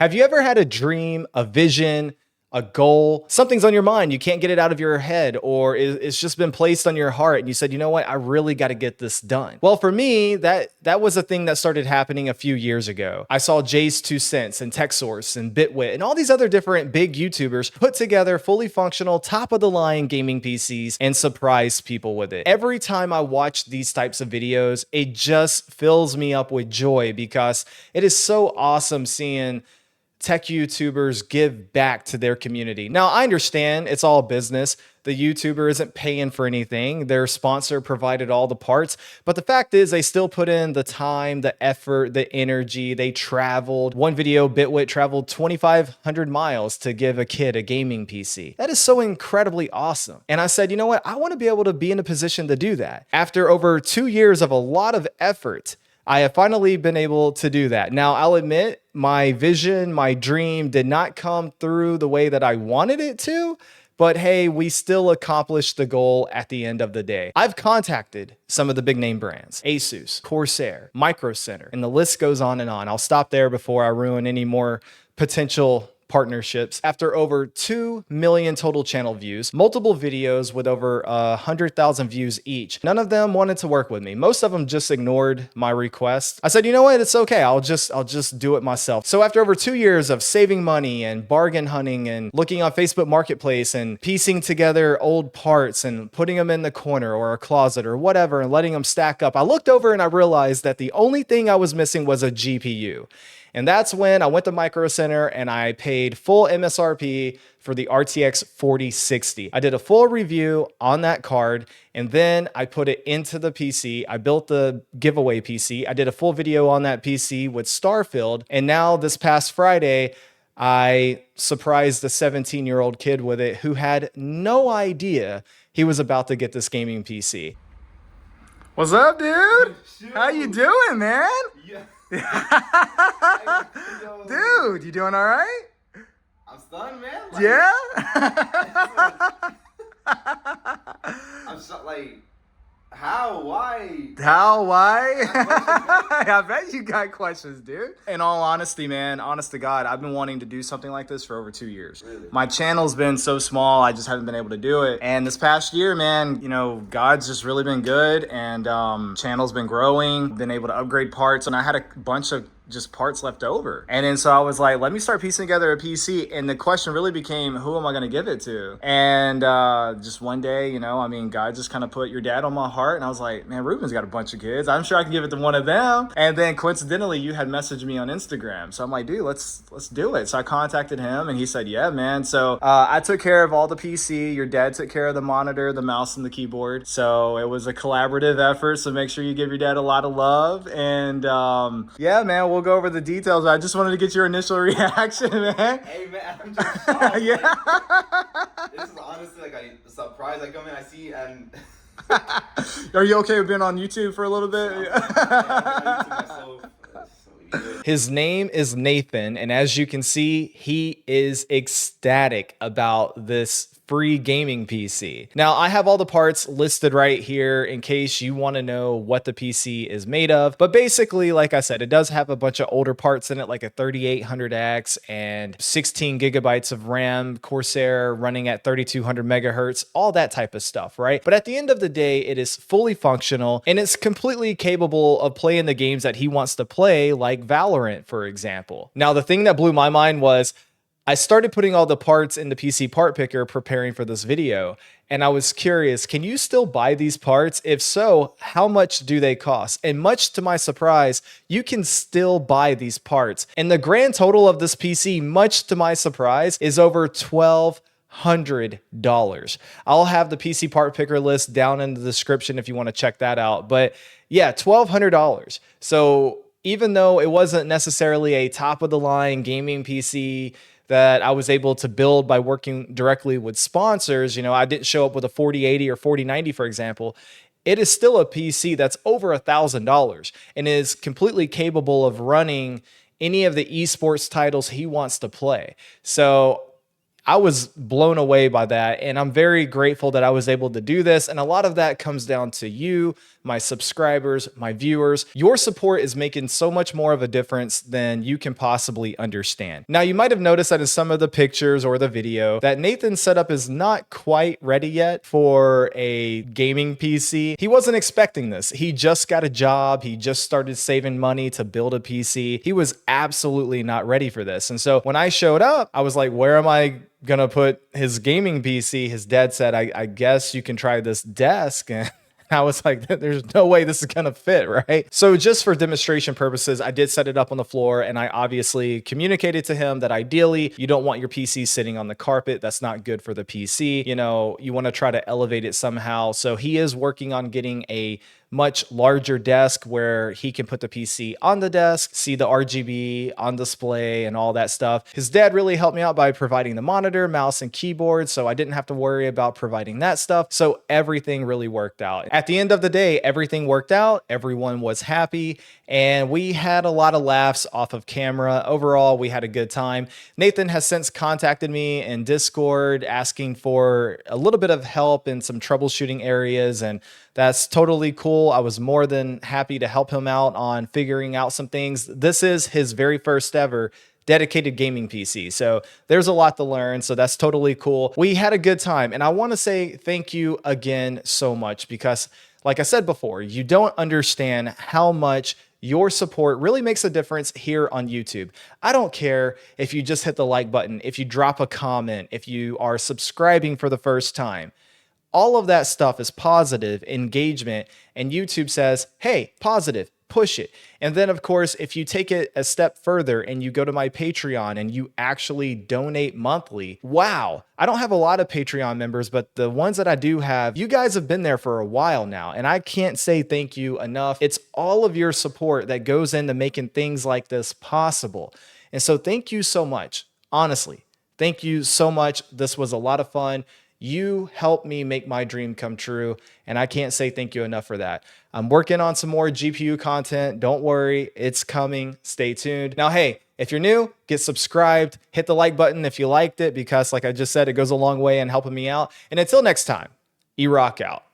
Have you ever had a dream, a vision, a goal, something's on your mind, you can't get it out of your head, or it's just been placed on your heart and you said, you know what, I really got to get this done? Well, for me, that was a thing that started happening a few years ago. I saw JayzTwoCents and TechSource and Bitwit and all these other different big YouTubers put together fully functional, top of the line gaming PCs and surprise people with it. Every time I watch these types of videos, it just fills me up with joy because it is so awesome seeing tech YouTubers give back to their community. Now, I understand it's all business. The YouTuber isn't paying for anything. Their sponsor provided all the parts. But the fact is they still put in the time, the effort, the energy. They traveled. One video, Bitwit traveled 2,500 miles to give a kid a gaming PC. That is so incredibly awesome. And I said, you know what? I want to be able to be in a position to do that. After over 2 years of a lot of effort, I have finally been able to do that. Now, I'll admit my vision, my dream did not come through the way that I wanted it to, but hey, we still accomplished the goal at the end of the day. I've contacted some of the big name brands, Asus, Corsair, Micro Center, and the list goes on and on. I'll stop there before I ruin any more potential partnerships. After over 2 million total channel views, multiple videos with over 100,000 views each, none of them wanted to work with me. Most of them just ignored my request. I said, you know what? It's okay. I'll just do it myself. So after over 2 years of saving money and bargain hunting and looking on Facebook Marketplace and piecing together old parts and putting them in the corner or a closet or whatever and letting them stack up, I looked over and I realized that the only thing I was missing was a GPU. And that's when I went to Micro Center and I paid full MSRP for the RTX 4060. I did a full review on that card and then I put it into the PC. I built the giveaway PC. I did a full video on that PC with Starfield. And now this past Friday, I surprised a 17-year-old kid with it who had no idea he was about to get this gaming PC. What's up, dude? How you doing, man? Yeah. Dude, you doing all right? I'm stunned, man. Like, yeah? I'm so, like, how? Why? How? Why? I bet you got questions, dude. In all honesty, man, honest to God, I've been wanting to do something like this for over 2 years. Really? My channel's been so small, I just haven't been able to do it. And this past year, man, you know, God's just really been good and channel's been growing, been able to upgrade parts, and I had a bunch of just parts left over. And then so I was like, let me start piecing together a PC. And the question really became, who am I going to give it to? And just one day, you know, I mean, God just kind of put your dad on my heart. And I was like, man, Ruben's got a bunch of kids. I'm sure I can give it to one of them. And then coincidentally, you had messaged me on Instagram. So I'm like, dude, let's do it. So I contacted him and he said, yeah, man. So I took care of all the PC. Your dad took care of the monitor, the mouse, and the keyboard. So it was a collaborative effort. So make sure you give your dad a lot of love. And yeah, man, we'll go over the details. I just wanted to get your initial reaction, man. Hey, man, I'm just shocked. Yeah. Like, this is honestly like a surprise. I come in, I see, and Are you okay with being on YouTube for a little bit? His name is Nathan, and as you can see, he is ecstatic about this free gaming PC. Now, I have all the parts listed right here in case you want to know what the PC is made of. But basically, like I said, it does have a bunch of older parts in it, like a 3800X and 16 gigabytes of RAM, Corsair running at 3200 megahertz, all that type of stuff, right? But at the end of the day, it is fully functional and it's completely capable of playing the games that he wants to play, like VALORANT, for example. Now, the thing that blew my mind was I started putting all the parts in the PC part picker preparing for this video. And I was curious, can you still buy these parts? If so, how much do they cost? And much to my surprise, you can still buy these parts. And the grand total of this PC, much to my surprise, is over $1,200. I'll have the PC part picker list down in the description if you want to check that out. But yeah, $1,200. So even though it wasn't necessarily a top of the line gaming PC that I was able to build by working directly with sponsors, you know, I didn't show up with a 4080 or 4090, for example. It is still a PC that's over $1,000 and is completely capable of running any of the esports titles he wants to play. So I was blown away by that, and I'm very grateful that I was able to do this. And a lot of that comes down to you, my subscribers, my viewers. Your support is making so much more of a difference than you can possibly understand. Now, you might have noticed that in some of the pictures or the video that Nathan's setup is not quite ready yet for a gaming PC. He wasn't expecting this. He just got a job. He just started saving money to build a PC. He was absolutely not ready for this. And so when I showed up, I was like, where am I gonna put his gaming PC? His dad said, I guess you can try this desk. And I was like, there's no way this is gonna fit, right? So just for demonstration purposes, I did set it up on the floor, and I obviously communicated to him that ideally you don't want your PC sitting on the carpet. That's not good for the PC. You know, you want to try to elevate it somehow. So he is working on getting a much larger desk where he can put the PC on the desk, see the RGB on display and all that stuff. His dad really helped me out by providing the monitor, mouse, and keyboard, so I didn't have to worry about providing that stuff. So everything really worked out. At the end of the day, everything worked out. Everyone was happy, and we had a lot of laughs off of camera. Overall, we had a good time. Nathan has since contacted me in Discord asking for a little bit of help in some troubleshooting areas, and that's totally cool. I was more than happy to help him out on figuring out some things. This is his very first ever dedicated gaming PC. So there's a lot to learn. So that's totally cool. We had a good time. And I want to say thank you again so much because, like I said before, you don't understand how much your support really makes a difference here on YouTube. I don't care if you just hit the like button, if you drop a comment, if you are subscribing for the first time. All of that stuff is positive engagement, and YouTube says, hey, positive, push it. And then, of course, if you take it a step further and you go to my Patreon and you actually donate monthly, wow. I don't have a lot of Patreon members, but the ones that I do have, you guys have been there for a while now, and I can't say thank you enough. It's all of your support that goes into making things like this possible. And so thank you so much. Honestly, thank you so much. This was a lot of fun. You helped me make my dream come true, and I can't say thank you enough for that. I'm working on some more GPU content. Don't worry, it's coming. Stay tuned. Now, hey, if you're new, get subscribed, hit the like button if you liked it, because like I just said, it goes a long way in helping me out. And until next time, E-Rock out.